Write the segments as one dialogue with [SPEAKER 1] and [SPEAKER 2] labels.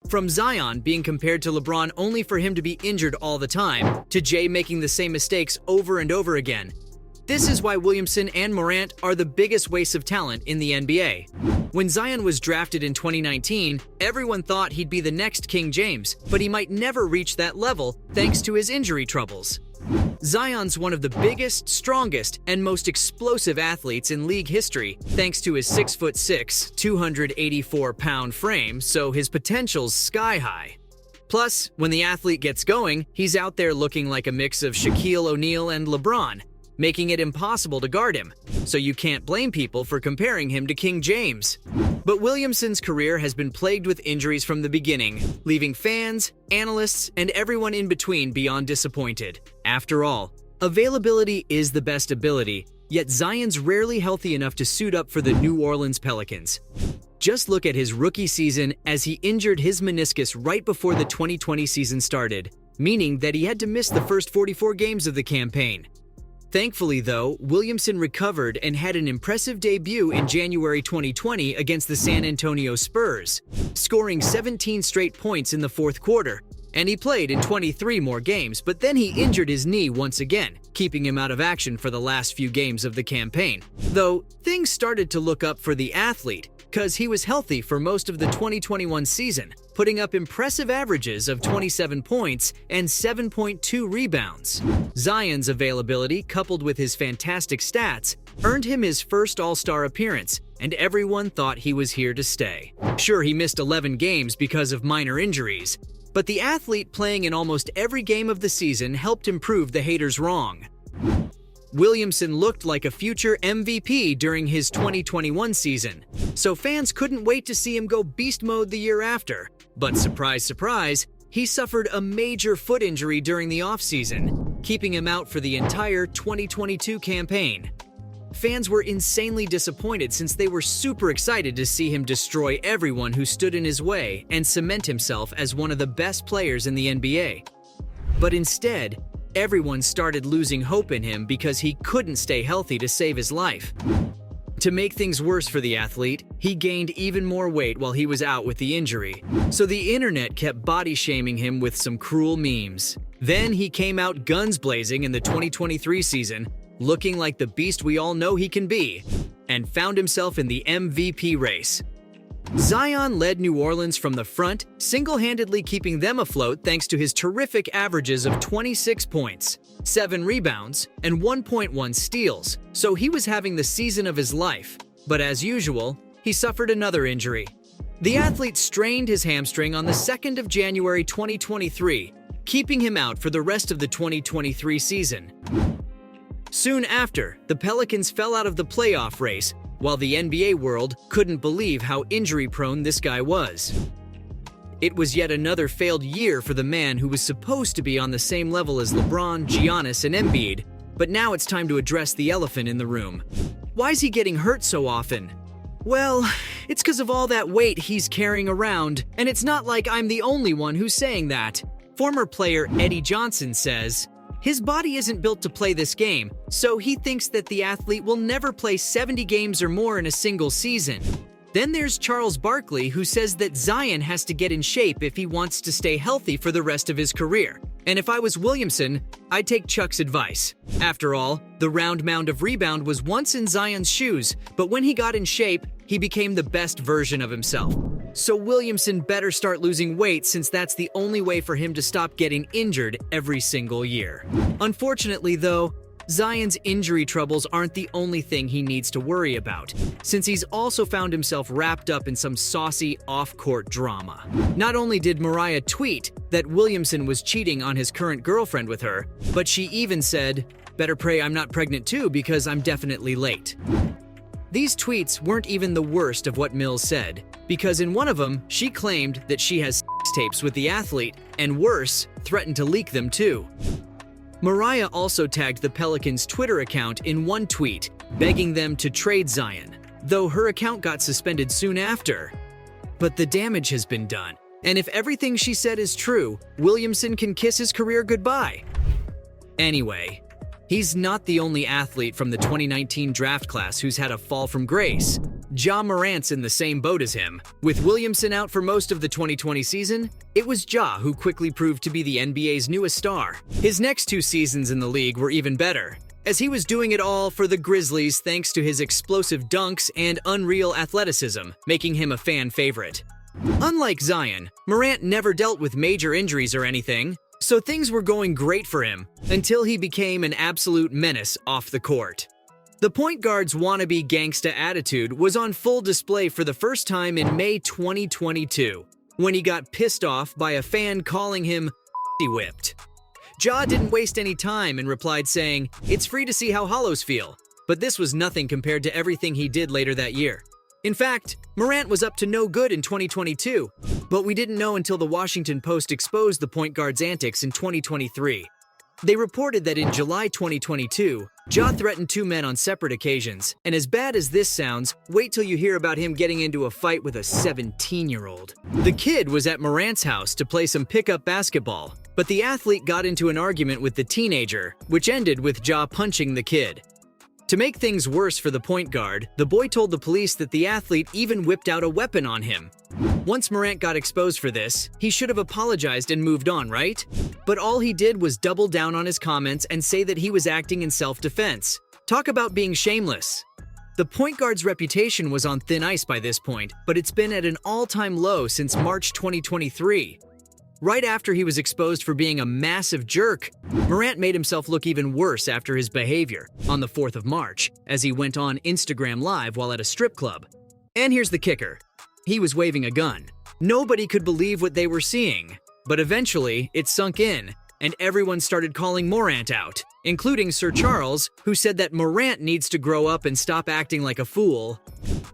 [SPEAKER 1] From Zion being compared to LeBron only for him to be injured all the time, to Jay making the same mistakes over and over again. This is why Williamson and Morant are the biggest wastes of talent in the NBA. When Zion was drafted in 2019, everyone thought he'd be the next King James, but he might never reach that level thanks to his injury troubles. Zion's one of the biggest, strongest, and most explosive athletes in league history thanks to his 6'6", 284-pound frame, so his potential's sky high. Plus, when the athlete gets going, he's out there looking like a mix of Shaquille O'Neal and LeBron, making it impossible to guard him, so you can't blame people for comparing him to King James. But Williamson's career has been plagued with injuries from the beginning, leaving fans, analysts, and everyone in between beyond disappointed. After all, availability is the best ability, yet Zion's rarely healthy enough to suit up for the New Orleans Pelicans. Just look at his rookie season as he injured his meniscus right before the 2020 season started, meaning that he had to miss the first 44 games of the campaign. Thankfully, though, Williamson recovered and had an impressive debut in January 2020 against the San Antonio Spurs, scoring 17 straight points in the fourth quarter. And he played in 23 more games, but then he injured his knee once again, keeping him out of action for the last few games of the campaign. Though, things started to look up for the athlete, because he was healthy for most of the 2021 season, putting up impressive averages of 27 points and 7.2 rebounds. Zion's availability, coupled with his fantastic stats, earned him his first All-Star appearance, and everyone thought he was here to stay. Sure, he missed 11 games because of minor injuries, but the athlete playing in almost every game of the season helped him prove the haters wrong. Williamson looked like a future MVP during his 2021 season, so fans couldn't wait to see him go beast mode the year after. But surprise, surprise, he suffered a major foot injury during the offseason, keeping him out for the entire 2022 campaign. Fans were insanely disappointed since they were super excited to see him destroy everyone who stood in his way and cement himself as one of the best players in the NBA. But instead, everyone started losing hope in him because he couldn't stay healthy to save his life. To make things worse for the athlete, he gained even more weight while he was out with the injury, so the internet kept body-shaming him with some cruel memes. Then he came out guns blazing in the 2023 season, looking like the beast we all know he can be, and found himself in the MVP race. Zion led New Orleans from the front, single-handedly keeping them afloat thanks to his terrific averages of 26 points, 7 rebounds, and 1.1 steals, so he was having the season of his life. But as usual, he suffered another injury. The athlete strained his hamstring on the 2nd of January 2023, keeping him out for the rest of the 2023 season. Soon after, the Pelicans fell out of the playoff race, while the NBA world couldn't believe how injury-prone this guy was. It was yet another failed year for the man who was supposed to be on the same level as LeBron, Giannis, and Embiid, but now it's time to address the elephant in the room. Why is he getting hurt so often? Well, it's because of all that weight he's carrying around, and it's not like I'm the only one who's saying that. Former player Eddie Johnson says, his body isn't built to play this game, so he thinks that the athlete will never play 70 games or more in a single season. Then there's Charles Barkley, who says that Zion has to get in shape if he wants to stay healthy for the rest of his career. And if I was Williamson, I'd take Chuck's advice. After all, the round mound of rebound was once in Zion's shoes, but when he got in shape, he became the best version of himself. So Williamson better start losing weight, since that's the only way for him to stop getting injured every single year. Unfortunately, though, Zion's injury troubles aren't the only thing he needs to worry about, since he's also found himself wrapped up in some saucy off-court drama. Not only did Mariah tweet that Williamson was cheating on his current girlfriend with her, but she even said, "Better pray I'm not pregnant too, because I'm definitely late." These tweets weren't even the worst of what Mills said, because in one of them, she claimed that she has sex tapes with the athlete, and worse, threatened to leak them too. Mariah also tagged the Pelicans' Twitter account in one tweet, begging them to trade Zion, though her account got suspended soon after. But the damage has been done, and if everything she said is true, Williamson can kiss his career goodbye. Anyway, he's not the only athlete from the 2019 draft class who's had a fall from grace. Ja Morant's in the same boat as him. With Williamson out for most of the 2020 season, it was Ja who quickly proved to be the NBA's newest star. His next 2 seasons in the league were even better, as he was doing it all for the Grizzlies thanks to his explosive dunks and unreal athleticism, making him a fan favorite. Unlike Zion, Morant never dealt with major injuries or anything, so things were going great for him until he became an absolute menace off the court. The point guard's wannabe gangsta attitude was on full display for the first time in May 2022, when he got pissed off by a fan calling him whipped. Ja didn't waste any time and replied saying, "It's free to see how hollows feel," but this was nothing compared to everything he did later that year. In fact, Morant was up to no good in 2022, but we didn't know until the Washington Post exposed the point guard's antics in 2023. They reported that in July 2022, Ja threatened 2 men on separate occasions, and as bad as this sounds, wait till you hear about him getting into a fight with a 17-year-old. The kid was at Morant's house to play some pickup basketball, but the athlete got into an argument with the teenager, which ended with Ja punching the kid. To make things worse for the point guard, the boy told the police that the athlete even whipped out a weapon on him. Once Morant got exposed for this, he should have apologized and moved on, right? But all he did was double down on his comments and say that he was acting in self-defense. Talk about being shameless. The point guard's reputation was on thin ice by this point, but it's been at an all-time low since March 2023. Right after he was exposed for being a massive jerk, Morant made himself look even worse after his behavior on the 4th of March, as he went on Instagram Live while at a strip club. And here's the kicker. He was waving a gun. Nobody could believe what they were seeing, but eventually it sunk in, and everyone started calling Morant out, including Sir Charles, who said that Morant needs to grow up and stop acting like a fool.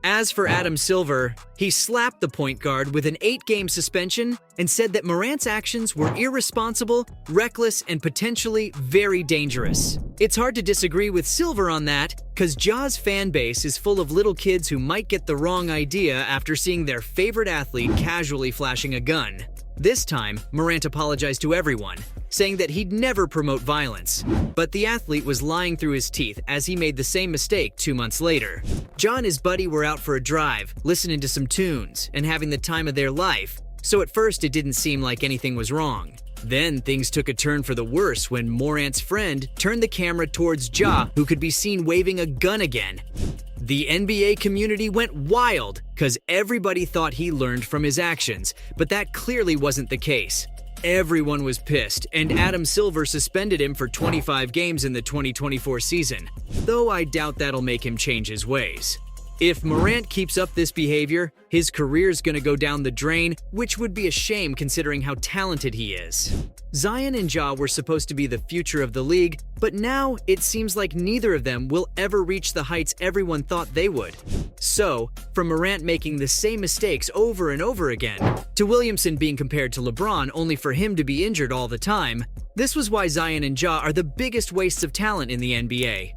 [SPEAKER 1] As for Adam Silver, he slapped the point guard with an 8-game suspension and said that Morant's actions were irresponsible, reckless, and potentially very dangerous. It's hard to disagree with Silver on that, cause Ja's fan base is full of little kids who might get the wrong idea after seeing their favorite athlete casually flashing a gun. This time, Morant apologized to everyone, saying that he'd never promote violence. But the athlete was lying through his teeth as he made the same mistake 2 months later. Ja and his buddy were out for a drive, listening to some tunes, and having the time of their life, so at first it didn't seem like anything was wrong. Then things took a turn for the worse when Morant's friend turned the camera towards Ja, who could be seen waving a gun again. The NBA community went wild, cause everybody thought he learned from his actions, but that clearly wasn't the case. Everyone was pissed, and Adam Silver suspended him for 25 games in the 2024 season, though I doubt that'll make him change his ways. If Morant keeps up this behavior, his career's gonna go down the drain, which would be a shame considering how talented he is. Zion and Ja were supposed to be the future of the league, but now it seems like neither of them will ever reach the heights everyone thought they would. So, from Morant making the same mistakes over and over again, to Williamson being compared to LeBron only for him to be injured all the time, this was why Zion and Ja are the biggest wastes of talent in the NBA.